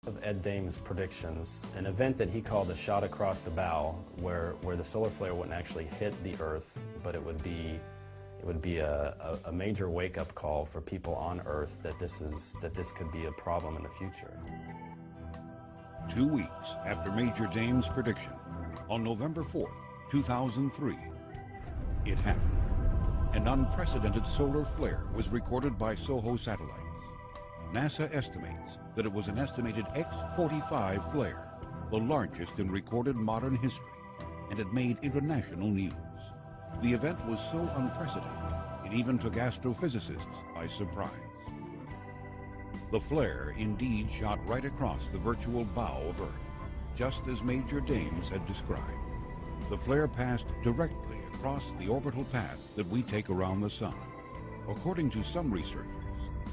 Of Ed Dame's predictions, an event that he called a shot across the bow, where the solar flare wouldn't actually hit the Earth, but it would be a major wake-up call for people on Earth that this could be a problem in the future. 2 weeks after Major Dame's prediction, on November 4th, 2003, it happened. An unprecedented solar flare was recorded by SOHO satellites. NASA estimates that it was an estimated X-45 flare, the largest in recorded modern history, and it made international news. The event was so unprecedented, it even took astrophysicists by surprise. The flare indeed shot right across the virtual bow of Earth, just as Major Dames had described. The flare passed directly across the orbital path that we take around the Sun. According to some researchers,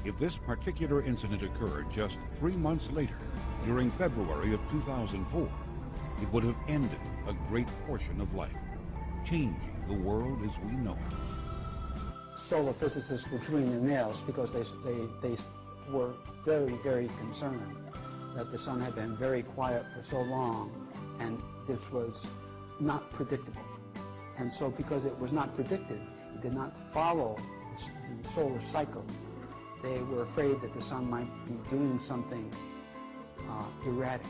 if this particular incident occurred just 3 months later, during February of 2004, it would have ended a great portion of life, changing the world as we know it. Solar physicists were chewing their nails because they were very, very concerned that the Sun had been very quiet for so long, and this was not predictable. And so because it was not predicted, it did not follow the solar cycle, they were afraid that the Sun might be doing something erratic.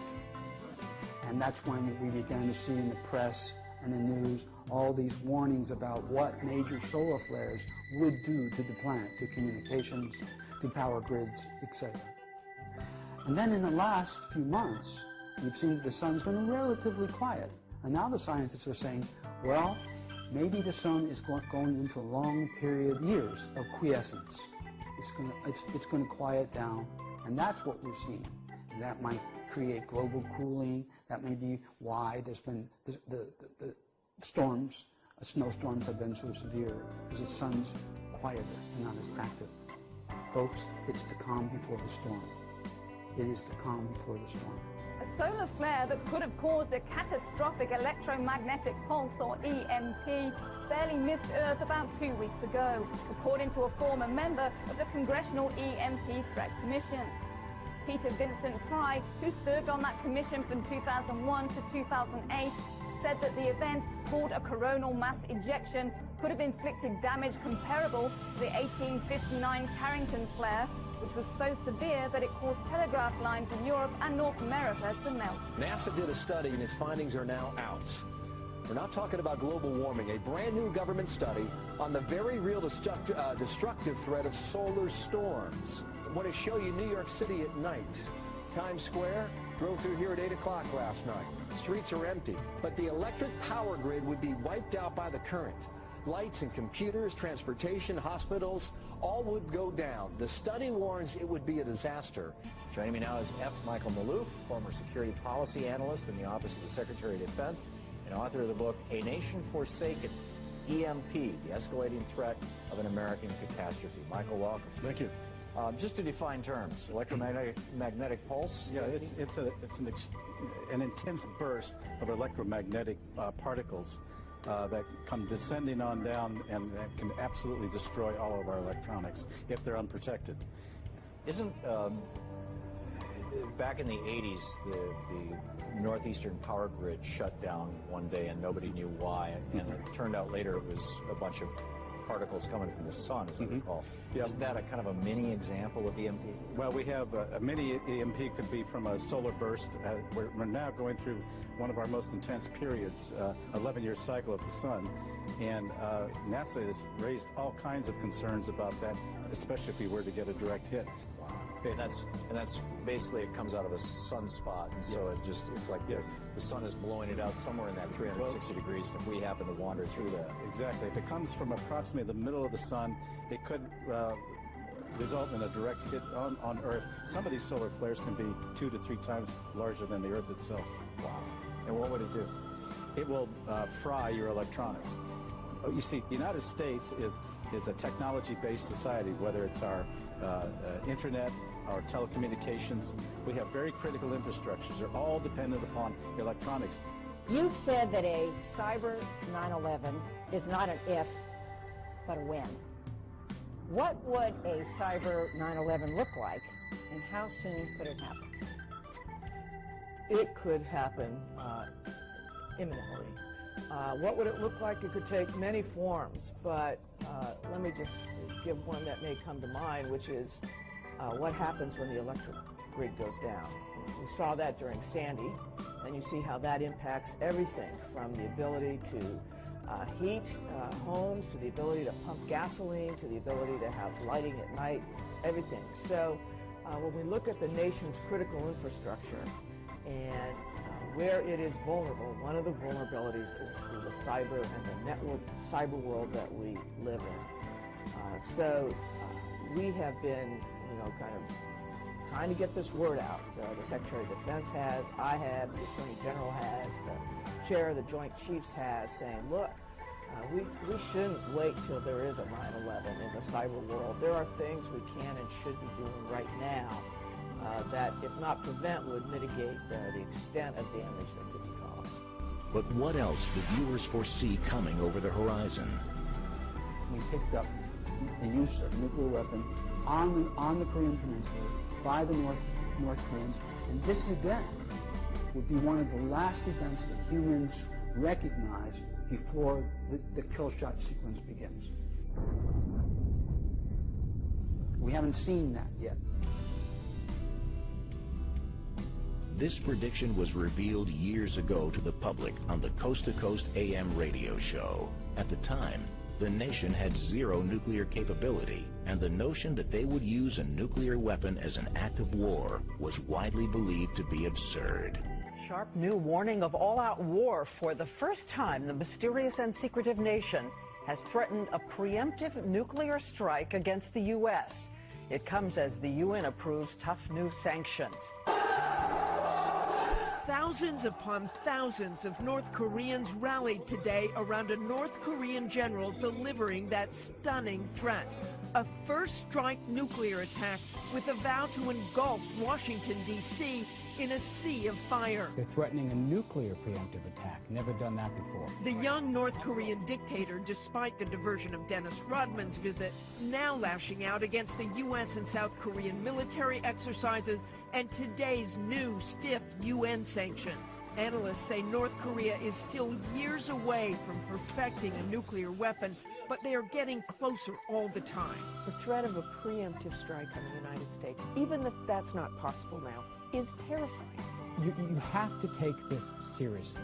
And that's when we began to see in the press and the news all these warnings about what major solar flares would do to the planet, to communications, to power grids, etc. And then in the last few months, we've seen that the Sun's been relatively quiet. And now the scientists are saying, well, maybe the Sun is going into a long period, years of quiescence. It's going to quiet down, and that's what we're seeing. And that might create global cooling. That may be why there's been the storms, snowstorms have been so severe, because the Sun's quieter and not as active. Folks, it's the calm before the storm. It is the calm before the storm. A solar flare that could have caused a catastrophic electromagnetic pulse, or EMP, barely missed Earth about 2 weeks ago, according to a former member of the Congressional EMP Threat Commission. Peter Vincent Fry, who served on that commission from 2001 to 2008, said that the event, called a coronal mass ejection, could have inflicted damage comparable to the 1859 Carrington flare, which was so severe that it caused telegraph lines in Europe and North America to melt. NASA did a study, and its findings are now out. We're not talking about global warming, a brand new government study on the very real destructive threat of solar storms. I want to show you New York City at night. Times Square, drove through here at 8 o'clock last night. Streets are empty, but the electric power grid would be wiped out by the current. Lights and computers, transportation, hospitals, all would go down. The study warns it would be a disaster. Joining me now is F. Michael Maloof, former security policy analyst in the Office of the Secretary of Defense and author of the book, A Nation Forsaken, EMP, the Escalating Threat of an American Catastrophe. Michael, welcome. Thank you. Just to define terms, electromagnetic pulse? Yeah, it's an intense burst of electromagnetic particles that come descending on down and that can absolutely destroy all of our electronics if they're unprotected. Isn't, back in the 80s, the northeastern power grid shut down one day and nobody knew why, and it turned out later it was a bunch of particles coming from the Sun, as I recall. Yeah. Isn't that a kind of a mini example of EMP? Well, we have a mini EMP could be from a solar burst. We're now going through one of our most intense periods, 11-year cycle of the Sun, and NASA has raised all kinds of concerns about that, especially if we were to get a direct hit. And that's basically, it comes out of a sunspot, and so it's like the Sun is blowing it out somewhere in that 360 degrees if we happen to wander through that. Exactly. If it comes from approximately the middle of the Sun, it could result in a direct hit on Earth. Some of these solar flares can be 2 to 3 times larger than the Earth itself. Wow. And what would it do? It will fry your electronics. You see, the United States is a technology-based society, whether it's our internet, our telecommunications. We have very critical infrastructures. They're all dependent upon electronics. You've said that a cyber 9/11 is not an if, but a when. What would a cyber 9/11 look like, and how soon could it happen? it could happen imminently. What would it look like? It could take many forms, but let me just give one that may come to mind, which is what happens when the electric grid goes down. We saw that during Sandy, and you see how that impacts everything from the ability to heat homes, to the ability to pump gasoline, to the ability to have lighting at night, everything. So when we look at the nation's critical infrastructure and where it is vulnerable, one of the vulnerabilities is through the cyber and the network cyber world that we live in. So we have been, kind of trying to get this word out. The Secretary of Defense has, I have, the Attorney General has, the Chair of the Joint Chiefs has, saying, look, we shouldn't wait till there is a 9/11 in the cyber world. There are things we can and should be doing right now that, if not prevent, would mitigate the extent of damage that could be caused. But what else do viewers foresee coming over the horizon? We picked up the use of nuclear weapon on the Korean Peninsula by the North Koreans, and this event would be one of the last events that humans recognize before the kill shot sequence begins. We haven't seen that yet. This prediction was revealed years ago to the public on the Coast to Coast AM radio show. At the time, the nation had zero nuclear capability, and the notion that they would use a nuclear weapon as an act of war was widely believed to be absurd. Sharp new warning of all-out war. For the first time, the mysterious and secretive nation has threatened a preemptive nuclear strike against the U.S. It comes as the UN approves tough new sanctions. Thousands upon thousands of North Koreans rallied today around a North Korean general delivering that stunning threat. A first-strike nuclear attack with a vow to engulf Washington, D.C. in a sea of fire. They're threatening a nuclear preemptive attack. Never done that before. The young North Korean dictator, despite the diversion of Dennis Rodman's visit, now lashing out against the U.S. and South Korean military exercises and today's new stiff UN sanctions. Analysts say North Korea is still years away from perfecting a nuclear weapon, but they are getting closer all the time. The threat of a preemptive strike on the United States, even if that's not possible now, is terrifying. You have to take this seriously.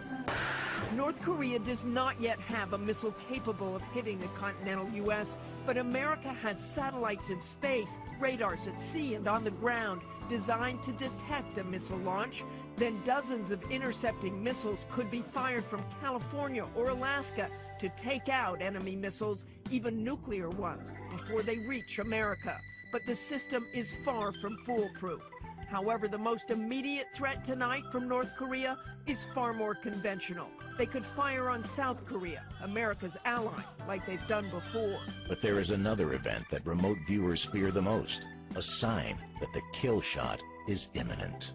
North Korea does not yet have a missile capable of hitting the continental U.S., but America has satellites in space, radars at sea and on the ground, designed to detect a missile launch. Then dozens of intercepting missiles could be fired from California or Alaska to take out enemy missiles, even nuclear ones, before they reach America. But the system is far from foolproof. However, the most immediate threat tonight from North Korea is far more conventional. They could fire on South Korea, America's ally, like they've done before. But there is another event that remote viewers fear the most, a sign that the kill shot is imminent.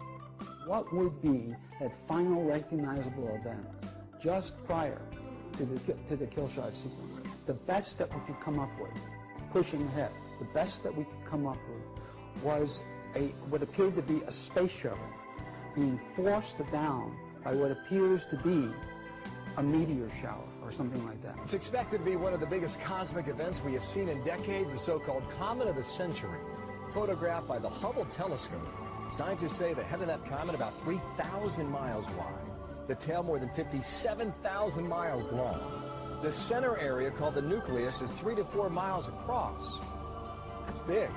What would be that final recognizable event just prior to the kill shot sequence? The best that we could come up with, pushing ahead, the best that we could come up with was what appeared to be a space shuttle being forced down by what appears to be a meteor shower or something like that. It's expected to be one of the biggest cosmic events we have seen in decades, the so-called comet of the century, photographed by the Hubble telescope. Scientists say the head of that comet about 3,000 miles wide, the tail more than 57,000 miles long. The center area, called the nucleus, is 3 to 4 miles across. That's big.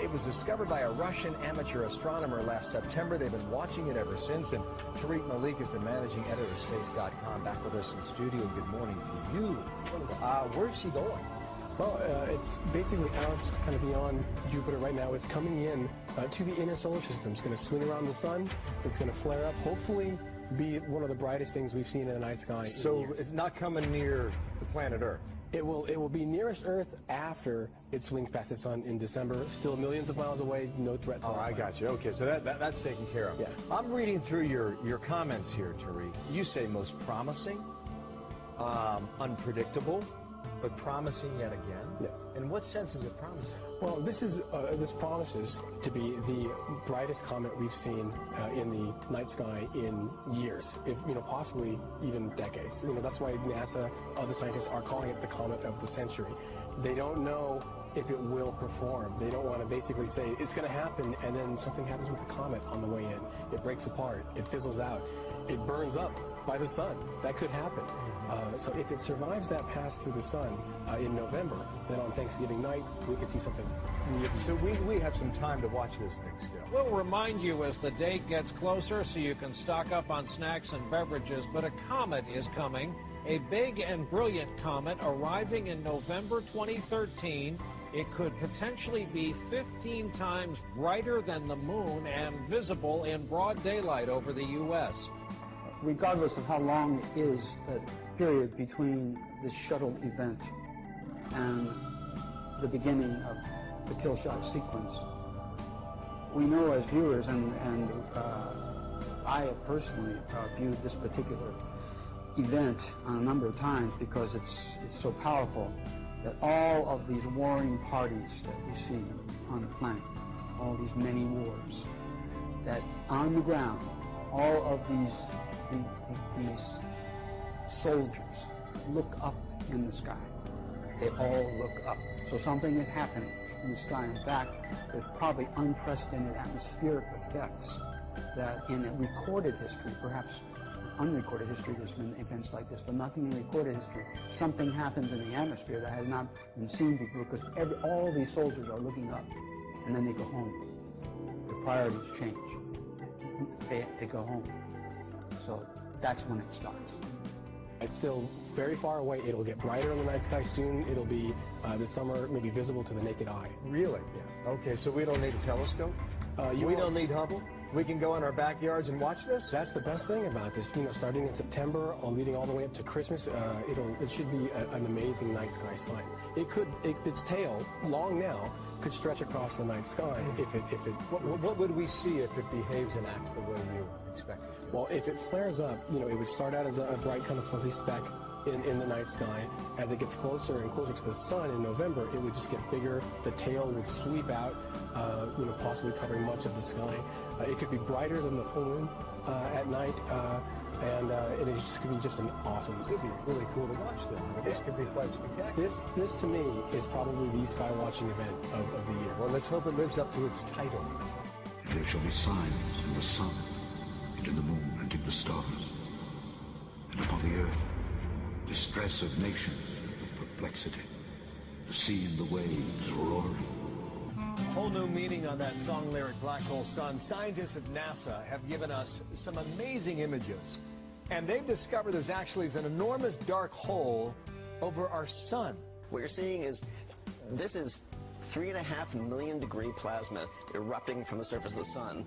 It was discovered by a Russian amateur astronomer last September. They've been watching it ever since. And Tariq Malik is the managing editor of Space.com, back with us in the studio. Good morning to you. Where's she going? Well, it's basically out kind of beyond Jupiter right now. It's coming in to the inner solar system. It's going to swing around the sun. It's going to flare up, hopefully be one of the brightest things we've seen in the night sky. So it's not coming near the planet Earth? It will be nearest Earth after it swings past the sun in December. Still millions of miles away, no threat to I got you. Okay, so that's taken care of. Yeah. I'm reading through your comments here, Tariq. You say most promising, unpredictable, But promising yet again? Yes. In what sense is it promising? Well, this promises to be the brightest comet we've seen in the night sky in years, if possibly even decades. That's why NASA, other scientists are calling it the comet of the century. They don't know if it will perform. They don't want to basically say it's going to happen, and then something happens with the comet on the way in. It breaks apart. It fizzles out. It burns up by the sun. That could happen. So if it survives that pass through the sun in November, then on Thanksgiving night, we could see something. So we have some time to watch this thing still. We'll remind you as the date gets closer so you can stock up on snacks and beverages, but a comet is coming. A big and brilliant comet arriving in November 2013. It could potentially be 15 times brighter than the moon and visible in broad daylight over the U.S. Regardless of how long it is, that period between the shuttle event and the beginning of the kill shot sequence, we know as viewers, and I have personally viewed this particular event on a number of times because it's so powerful, that all of these warring parties that we see on the planet, all these many wars, that on the ground, all of these soldiers look up in the sky. They all look up. So something is happening in the sky. In fact, there's probably unprecedented atmospheric effects that in a recorded history, perhaps unrecorded history, there's been events like this, but nothing in recorded history. Something happens in the atmosphere that has not been seen before, because all these soldiers are looking up, and then they go home. The priorities change. They go home. So that's when it starts. It's still very far away. It'll get brighter in the night sky soon. It'll be this summer, maybe visible to the naked eye. Really? Yeah. Okay, so we don't need a telescope? We don't need Hubble? We can go in our backyards and watch this? That's the best thing about this. Starting in September, leading all the way up to Christmas, it should be an amazing night sky sight. Its tail, long now, could stretch across the night sky if it. What would we see if it behaves and acts the way you expect it to? Well, if it flares up, it would start out as a bright kind of fuzzy speck in the night sky. As it gets closer and closer to the sun in November, it would just get bigger. The tail would sweep out, possibly covering much of the sky. It could be brighter than the full moon at night, and it just could be just an awesome. It could be really cool to watch then. This could be quite spectacular. This to me is probably the sky watching event of the year. Well, let's hope it lives up to its title. And there shall be signs in the sun, and in the moon, and in the stars, and upon the earth, distress of nations, perplexity, the sea and the waves roaring. Whole new meaning on that song lyric, Black Hole Sun. Scientists at NASA have given us some amazing images, and they've discovered there's actually an enormous dark hole over our sun. What you're seeing is, this is 3.5 million degree plasma erupting from the surface of the sun.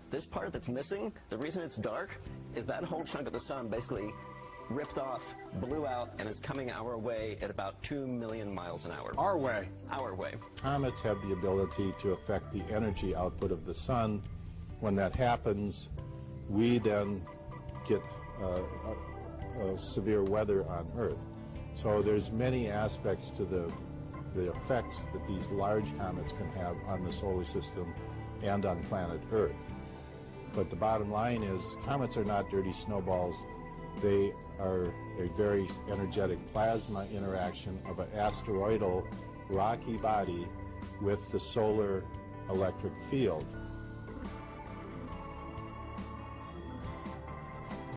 This part that's missing, the reason it's dark, is that whole chunk of the sun basically ripped off, blew out, and is coming our way at about 2 million miles an hour. Our way. Our way. Comets have the ability to affect the energy output of the sun. When that happens, we then get severe weather on Earth. So there's many aspects to the effects that these large comets can have on the solar system and on planet Earth. But the bottom line is, comets are not dirty snowballs. They are a very energetic plasma interaction of an asteroidal rocky body with the solar electric field.